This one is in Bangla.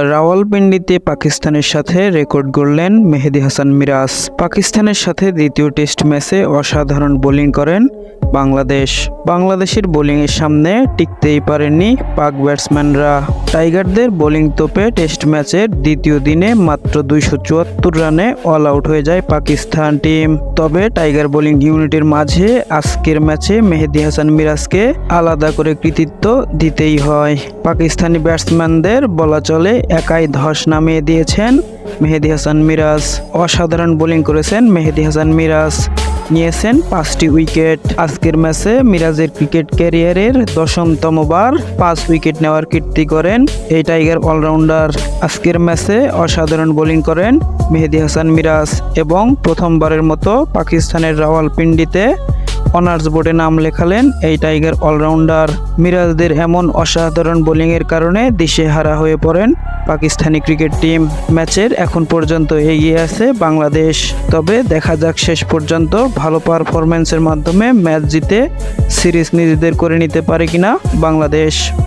রাওয়ালপিন্ডিতে পাকিস্তানের সাথে রেকর্ড গড়লেন মেহেদী হাসান মিরাজ। পাকিস্তানের সাথে দ্বিতীয় টেস্ট ম্যাচে অসাধারণ বোলিং করেন বাংলাদেশের বোলিংয়ের সামনে টিকতেই পারেননি পাক ব্যাটসম্যানরা। টাইগারদের বোলিং তোপে টেস্ট ম্যাচের দ্বিতীয় দিনে মাত্র 274 রানে অল আউট হয়ে যায় পাকিস্তান টিম। তবে টাইগার বোলিং ইউনিটের মাঝে আজকের ম্যাচে মেহেদী হাসান মিরাজকে আলাদা করে কৃতিত্ব দিতেই হয়। পাকিস্তানি ব্যাটসম্যানদের বলা চলে একাই ধস নামিয়ে দিয়েছেন মেহেদী হাসান মিরাজ। অসাধারণ বোলিং করেছেন মেহেদী হাসান মিরাজ, নিয়েছেন 5টি উইকেট। আজকের ম্যাচে মিরাজের ক্রিকেট ক্যারিয়ারের 10তম বার 5 উইকেট নেওয়ার কীর্তি করেন এই টাইগার অলরাউন্ডার। আজকের ম্যাচে অসাধারণ বোলিং করেন মেহেদী হাসান মিরাজ এবং প্রথমবারের মতো পাকিস্তানের রাওয়ালপিন্ডিতে অনার্স বোর্ডে নাম লেখালেন এই টাইগার অলরাউন্ডার। মিরাজদের এমন অসাধারণ বোলিংয়ের কারণে দিশেহারা হয়ে পড়েন পাকিস্তানি ক্রিকেট টিম। ম্যাচের এখন পর্যন্ত এগিয়ে আছে বাংলাদেশ। তবে দেখা যাক শেষ পর্যন্ত ভালো পারফরম্যান্সের মাধ্যমে ম্যাচ জিতে সিরিজ নিজেদের করে নিতে পারে কিনা বাংলাদেশ।